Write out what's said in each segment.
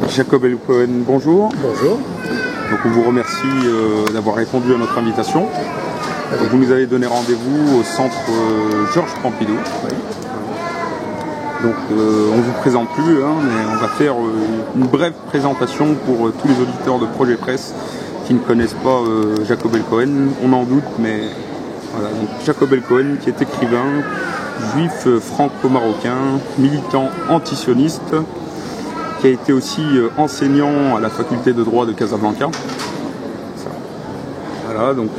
Jacob El-Cohen, bonjour. Bonjour. Donc on vous remercie d'avoir répondu à notre invitation. Donc, vous nous avez donné rendez-vous au centre Georges Pompidou. Oui. Donc on ne vous présente plus, mais on va faire une brève présentation pour tous les auditeurs de Projet Presse qui ne connaissent pas Jacob El-Cohen. On en doute, mais voilà. Donc, Jacob El-Cohen qui est écrivain, juif franco-marocain, militant antisioniste, qui a été aussi enseignant à la faculté de droit de Casablanca. Voilà, donc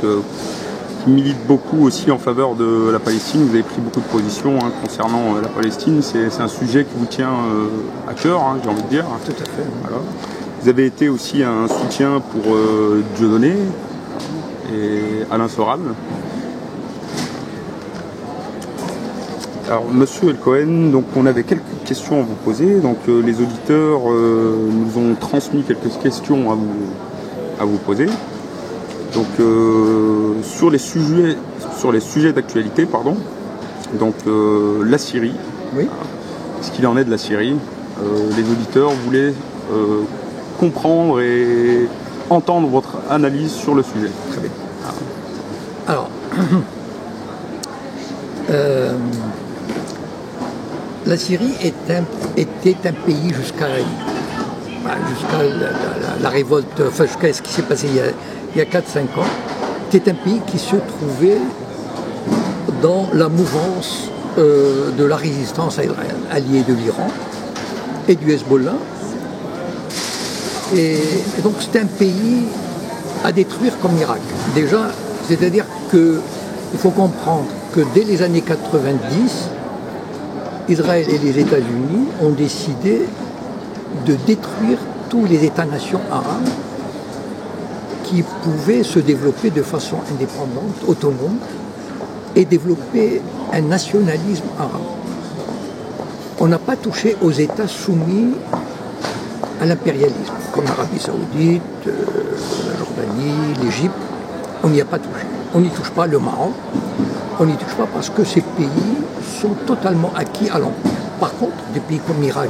qui milite beaucoup aussi en faveur de la Palestine. Vous avez pris beaucoup de positions concernant la Palestine. C'est un sujet qui vous tient à cœur, j'ai envie de dire. Tout à fait. Voilà. Vous avez été aussi un soutien pour Dieudonné et Alain Soral. Alors, Monsieur El-Cohen, donc on avait quelques questions à vous poser. Donc, les auditeurs nous ont transmis quelques questions à vous poser. Donc, sur les sujets d'actualité, pardon. Donc, la Syrie. Oui. Ce qu'il en est de la Syrie. Les auditeurs voulaient comprendre et entendre votre analyse sur le sujet. Très bien. Alors, la Syrie était un pays jusqu'à la révolte, enfin jusqu'à ce qui s'est passé il y a 4-5 ans, était un pays qui se trouvait dans la mouvance de la résistance à Israël, allié de l'Iran et du Hezbollah. Et donc c'est un pays à détruire comme l'Irak. Déjà, c'est-à-dire qu'il faut comprendre que dès les années 90, Israël et les États-Unis ont décidé de détruire tous les États-nations arabes qui pouvaient se développer de façon indépendante, autonome, et développer un nationalisme arabe. On n'a pas touché aux États soumis à l'impérialisme, comme l'Arabie Saoudite, la Jordanie, l'Égypte. On n'y a pas touché. On n'y touche pas le Maroc. On n'y touche pas parce que ces pays sont totalement acquis à l'empire. Par contre, des pays comme l'Irak,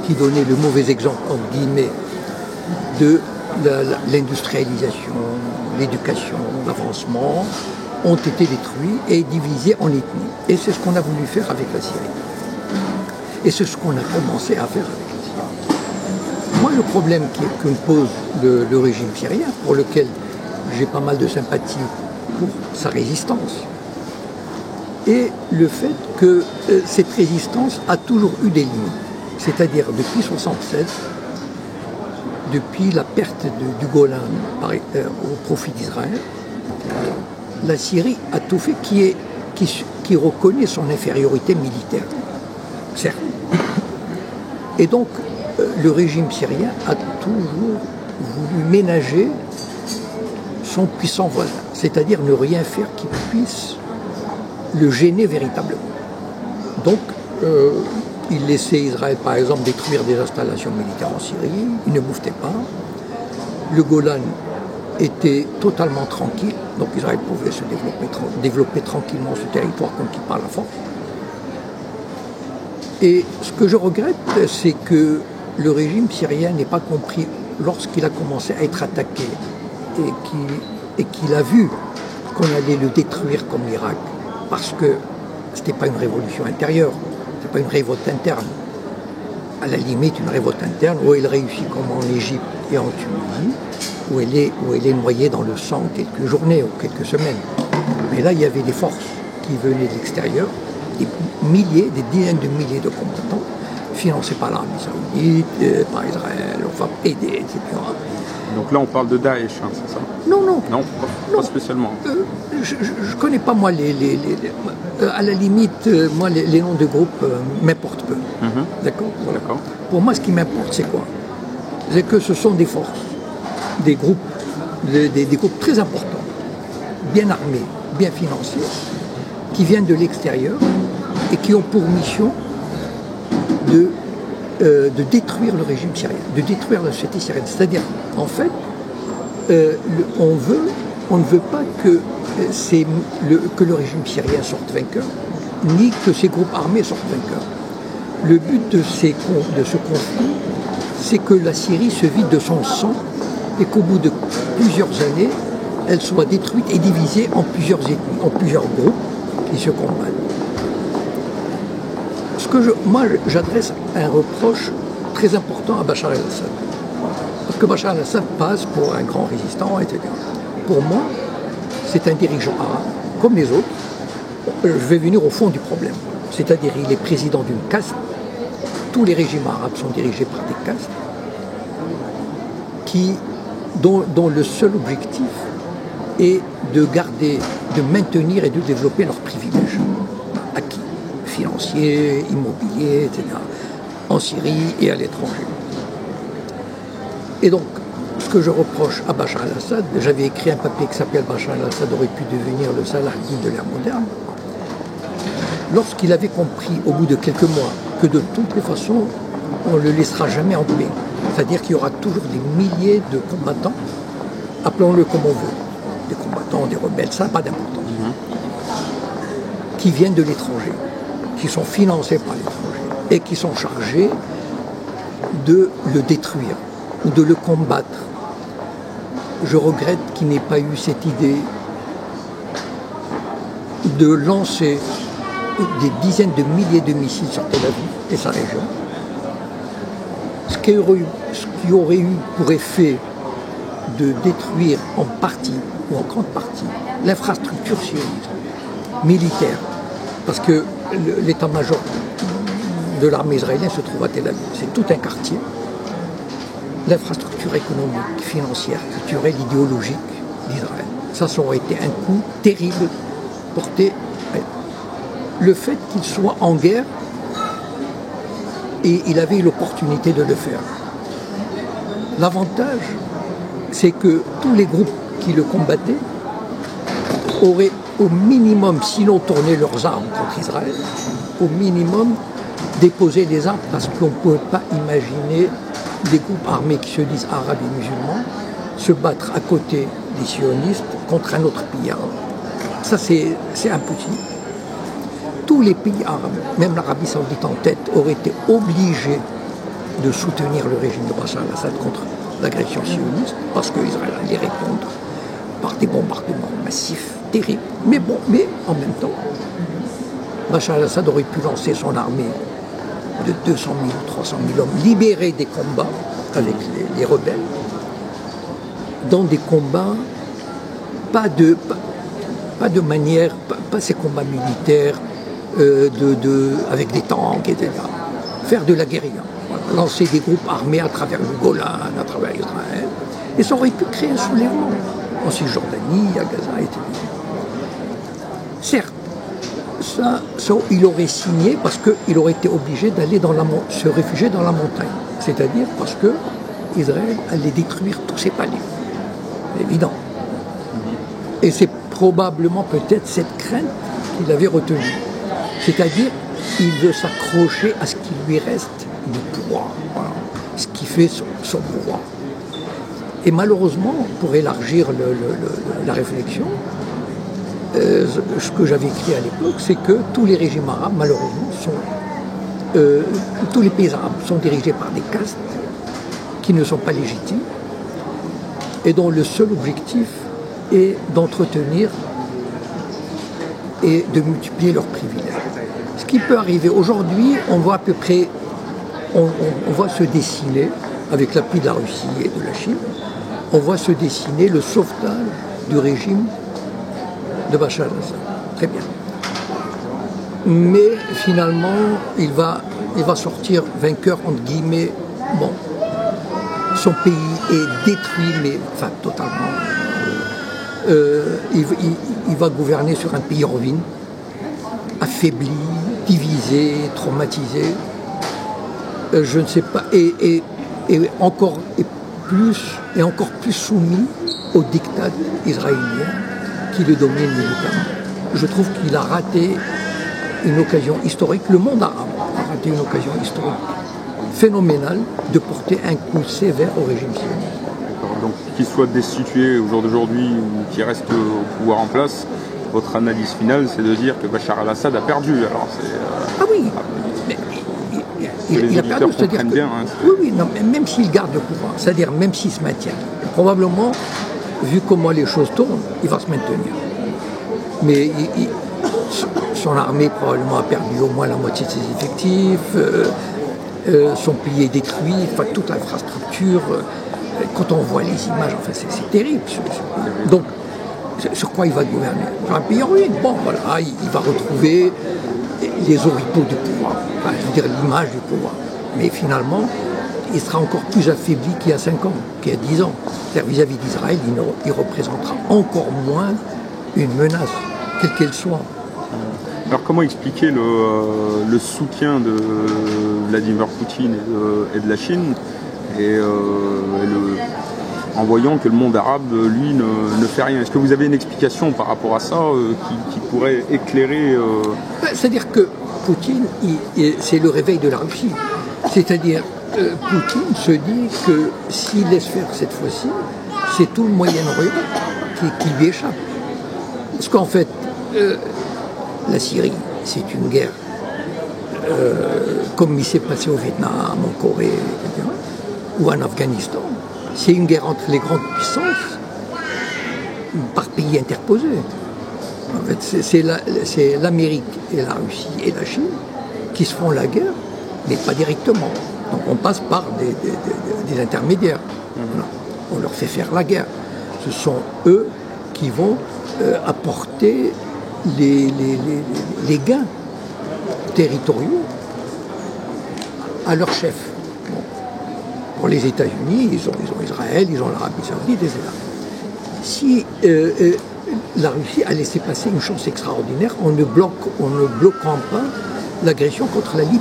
qui donnait le mauvais exemple, entre guillemets, de l'industrialisation, l'éducation, l'avancement, ont été détruits et divisés en ethnies. Et c'est ce qu'on a voulu faire avec la Syrie. Et c'est ce qu'on a commencé à faire avec la Syrie. Moi, le problème que me pose le régime syrien, pour lequel j'ai pas mal de sympathie pour sa résistance, et le fait que cette résistance a toujours eu des limites. C'est-à-dire depuis 1976, depuis la perte du Golan au profit d'Israël, la Syrie a tout fait qui reconnaît son infériorité militaire, certes. Et donc, le régime syrien a toujours voulu ménager son puissant voisin, c'est-à-dire ne rien faire qui puisse le gêner véritablement. Donc, il laissait Israël, par exemple, détruire des installations militaires en Syrie, il ne bouffait pas. Le Golan était totalement tranquille, donc Israël pouvait se développer tranquillement ce territoire conquis par la force. Et ce que je regrette, c'est que le régime syrien n'ait pas compris, lorsqu'il a commencé à être attaqué et qu'il a vu qu'on allait le détruire comme l'Irak, parce que ce n'était pas une révolution intérieure, ce n'était pas une révolte interne. À la limite, une révolte interne où elle réussit comme en Égypte et en Tunisie, où elle est noyée dans le sang quelques journées ou quelques semaines. Mais là, il y avait des forces qui venaient de l'extérieur, des dizaines de milliers de combattants, financés par l'Arabie Saoudite, par Israël, enfin aidés, etc. Donc là, on parle de Daesh, c'est ça? Non, non. Non, pas spécialement. Je ne connais pas, moi, à la limite, moi, les noms de groupes m'importent peu. D'accord, voilà. Pour moi, ce qui m'importe, c'est quoi? C'est que ce sont des forces, des groupes, des groupes très importants, bien armés, bien financés, qui viennent de l'extérieur et qui ont pour mission de détruire le régime syrien, de détruire la société syrienne. C'est-à-dire, en fait, on ne veut pas que le régime syrien sorte vainqueur, ni que ces groupes armés sortent vainqueurs. Le but de ce conflit, c'est que la Syrie se vide de son sang et qu'au bout de plusieurs années, elle soit détruite et divisée en plusieurs ethnies, en plusieurs groupes qui se combattent. Moi, j'adresse un reproche très important à Bachar el-Assad. Parce que Bachar el-Assad passe pour un grand résistant, etc. Pour moi, c'est un dirigeant arabe, comme les autres. Je vais venir au fond du problème. C'est-à-dire, il est président d'une caste. Tous les régimes arabes sont dirigés par des castes dont le seul objectif est de garder, de maintenir et de développer leurs privilèges acquis, financiers, immobiliers, etc., en Syrie et à l'étranger. Et donc, ce que je reproche à Bachar el-Assad, j'avais écrit un papier qui s'appelle Bachar el-Assad aurait pu devenir le Saladin de l'ère moderne. Lorsqu'il avait compris, au bout de quelques mois, que de toutes les façons, on ne le laissera jamais en paix. C'est-à-dire qu'il y aura toujours des milliers de combattants, appelons-le comme on veut, des combattants, des rebelles, ça n'a pas d'importance, qui viennent de l'étranger, qui sont financés par l'étranger et qui sont chargés de le détruire ou de le combattre. Je regrette qu'il n'ait pas eu cette idée de lancer des dizaines de milliers de missiles sur Tel Aviv et sa région, ce qui aurait eu pour effet de détruire en partie ou en grande partie l'infrastructure sioniste, militaire, parce que l'état-major de l'armée israélienne se trouve à Tel Aviv. C'est tout un quartier. L'infrastructure économique, financière, culturelle, idéologique d'Israël. Ça aurait été un coup terrible porté. Le fait qu'il soit en guerre, et il avait l'opportunité de le faire. L'avantage, c'est que tous les groupes qui le combattaient auraient au minimum, sinon tourné leurs armes contre Israël, au minimum déposé les armes, parce qu'on ne peut pas imaginer des groupes armés qui se disent arabes et musulmans se battre à côté des sionistes contre un autre pays arabe. Ça, c'est impossible. Tous les pays arabes, même l'Arabie saoudite en tête, auraient été obligés de soutenir le régime de Bachar el-Assad contre l'agression sioniste, parce qu'Israël allait répondre par des bombardements massifs, terribles. Mais en même temps, Bachar el-Assad aurait pu lancer son armée de 200 000 ou 300 000 hommes, libérés des combats avec les rebelles, dans des combats, pas de manière, pas ces combats militaires, avec des tanks, etc. Faire de la guérilla. Voilà. Lancer des groupes armés à travers le Golan, à travers Israël. Et ça aurait pu créer un soulèvement en Cisjordanie, à Gaza, etc. Certes, ça, il aurait signé parce qu'il aurait été obligé d'aller se réfugier dans la montagne. C'est-à-dire parce que Israël allait détruire tous ses palais. C'est évident. Et c'est probablement peut-être cette crainte qu'il avait retenue. C'est-à-dire, il veut s'accrocher à ce qui lui reste du pouvoir, voilà, ce qui fait son pouvoir. Et malheureusement, pour élargir la réflexion, ce que j'avais écrit à l'époque, c'est que tous les régimes arabes, malheureusement, tous les pays arabes sont dirigés par des castes qui ne sont pas légitimes et dont le seul objectif est d'entretenir et de multiplier leurs privilèges. Ce qui peut arriver aujourd'hui, on voit à peu près, on voit se dessiner, avec l'appui de la Russie et de la Chine, on voit se dessiner le sauvetage du régime de Bachar el-Assad. Très bien. Mais finalement, il va sortir vainqueur, entre guillemets. Bon, son pays est détruit, mais enfin totalement. Il va gouverner sur un pays en ruine, affaibli, divisé, traumatisé. Je ne sais pas, et encore plus soumis au diktat israélien qui le domine militairement. Je trouve qu'il a raté une occasion historique, le monde arabe a raté une occasion historique phénoménale de porter un coup sévère au régime sioniste. Donc qu'il soit destitué au jour d'aujourd'hui ou qu'il reste au pouvoir en place, votre analyse finale c'est de dire que Bachar el-Assad a perdu. Alors Ah oui, mais les auditeurs comprennent bien. Oui, non, même s'il garde le pouvoir, c'est-à-dire même s'il se maintient, probablement, vu comment les choses tournent, il va se maintenir. Mais son armée probablement a perdu au moins la moitié de ses effectifs, son pays est détruit, enfin, toute l'infrastructure. Quand on voit les images, enfin, c'est terrible. Donc, sur quoi il va gouverner? Sur un pays en ruine. Bon, voilà, il va retrouver les oripeaux du pouvoir, enfin, je veux dire l'image du pouvoir. Mais finalement, il sera encore plus affaibli qu'il y a 5 ans, qu'il y a 10 ans. C'est-à-dire vis-à-vis d'Israël, il représentera encore moins une menace, quelle qu'elle soit. Alors comment expliquer le soutien de Vladimir Poutine et de la Chine en voyant que le monde arabe, lui, ne fait rien? Est-ce que vous avez une explication par rapport à ça qui pourrait éclairer C'est-à-dire que Poutine, c'est le réveil de la Russie. C'est-à-dire, Poutine se dit que s'il laisse faire cette fois-ci, c'est tout le Moyen-Orient qui lui échappe. Parce qu'en fait, la Syrie, c'est une guerre, comme il s'est passé au Vietnam, en Corée, etc., ou en Afghanistan. C'est une guerre entre les grandes puissances, par pays interposés. En fait, c'est l'Amérique et la Russie et la Chine qui se font la guerre, mais pas directement. Donc on passe par des intermédiaires. Voilà. On leur fait faire la guerre. Ce sont eux qui vont apporter les gains territoriaux à leur chef. Bon. Pour les États-Unis, ils ont Israël, ils ont l'Arabie Saoudite, etc. Si la Russie a laissé passer une chance extraordinaire en ne bloquant pas l'agression contre la Libye.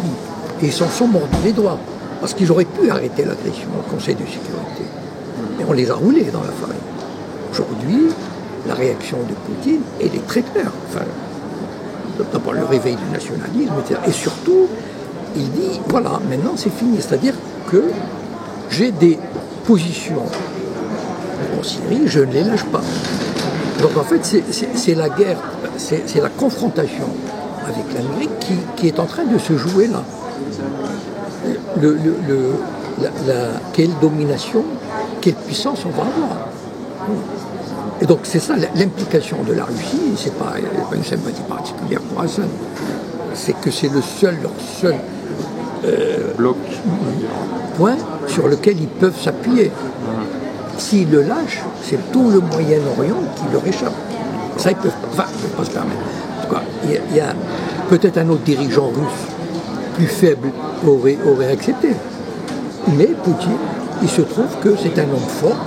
Et ils s'en sont mordus les doigts. Parce qu'ils auraient pu arrêter l'agression au Conseil de sécurité. Et on les a roulés dans la farine. Aujourd'hui, la réaction de Poutine, elle est très claire. Enfin, d'abord le réveil du nationalisme, etc. Et surtout, il dit, voilà, maintenant c'est fini. C'est-à-dire que j'ai des positions en Syrie, je ne les lâche pas. Donc en fait, c'est la guerre, c'est la confrontation avec l'Amérique qui est en train de se jouer là. Quelle domination, quelle puissance on va avoir. Et donc c'est ça l'implication de la Russie, c'est pas une sympathie particulière pour Assad, c'est que c'est leur seul bloc, point sur lequel ils peuvent s'appuyer. S'ils le lâchent, c'est tout le Moyen-Orient qui leur échappe. Ça, ils peuvent pas se permettre. En tout cas, il y a peut-être un autre dirigeant russe plus faible aurait accepté. Mais Poutine, il se trouve que c'est un homme fort,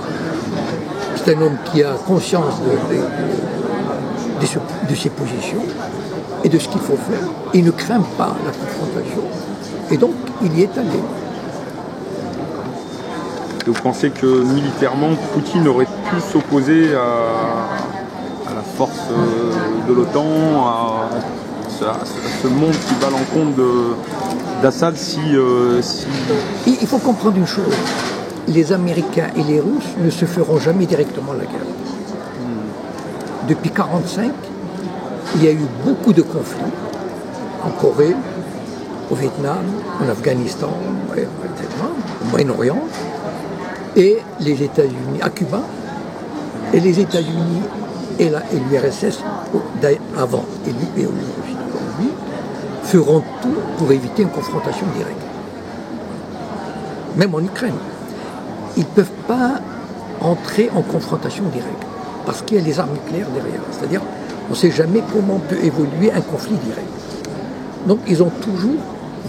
c'est un homme qui a conscience de ses positions et de ce qu'il faut faire. Il ne craint pas la confrontation. Et donc, il y est allé. Vous pensez que militairement, Poutine aurait pu s'opposer à la force de l'OTAN, à ce monde qui va à l'encontre d'Assad si... Il faut comprendre une chose. Les Américains et les Russes ne se feront jamais directement la guerre. Depuis 1945, il y a eu beaucoup de conflits en Corée, au Vietnam, en Afghanistan, etc., au Moyen-Orient, et les États-Unis, à Cuba, et les États-Unis et l'URSS avant, et aujourd'hui, feront tout pour éviter une confrontation directe. Même en Ukraine. Ils ne peuvent pas entrer en confrontation directe, parce qu'il y a les armes nucléaires derrière. C'est-à-dire, on ne sait jamais comment peut évoluer un conflit direct. Donc, ils ont toujours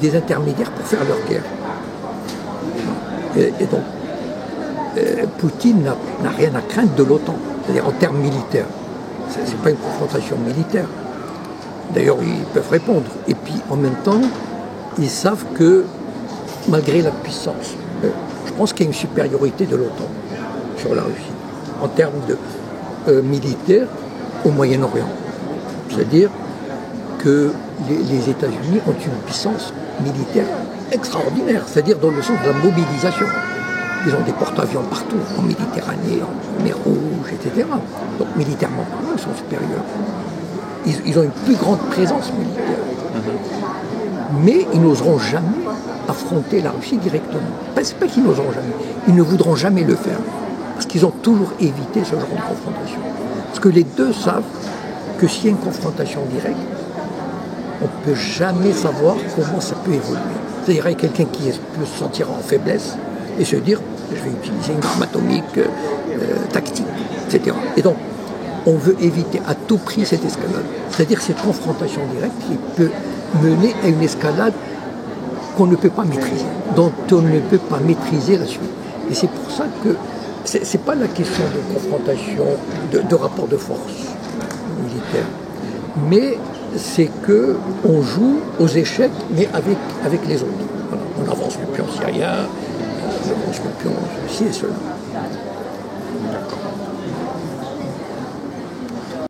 des intermédiaires pour faire leur guerre. Et donc, Poutine n'a rien à craindre de l'OTAN, c'est-à-dire en termes militaires. Ce n'est pas une confrontation militaire. D'ailleurs, ils peuvent répondre. Et puis, en même temps, ils savent que, malgré la puissance, je pense qu'il y a une supériorité de l'OTAN sur la Russie, en termes de militaire au Moyen-Orient. C'est-à-dire que les États-Unis ont une puissance militaire extraordinaire, c'est-à-dire dans le sens de la mobilisation. Ils ont des porte-avions partout, en Méditerranée, en mer Rouge, etc. Donc militairement parlant, ils sont supérieurs. Ils ont une plus grande présence militaire. Mais ils n'oseront jamais affronter la Russie directement. C'est pas qu'ils n'oseront jamais, ils ne voudront jamais le faire. Parce qu'ils ont toujours évité ce genre de confrontation. Parce que les deux savent que s'il y a une confrontation directe, on ne peut jamais savoir comment ça peut évoluer. C'est-à-dire qu'il y a quelqu'un qui peut se sentir en faiblesse et se dire je vais utiliser une arme atomique tactique, etc. Et donc, on veut éviter à tout prix cette escalade. C'est-à-dire cette confrontation directe qui peut mener à une escalade qu'on ne peut pas maîtriser, dont on ne peut pas maîtriser la suite. Et c'est pour ça que ce n'est pas la question de confrontation, de rapport de force militaire, mais c'est qu'on joue aux échecs, mais avec les autres. Voilà. On avance le pion syrien, on avance le pion ceci et cela.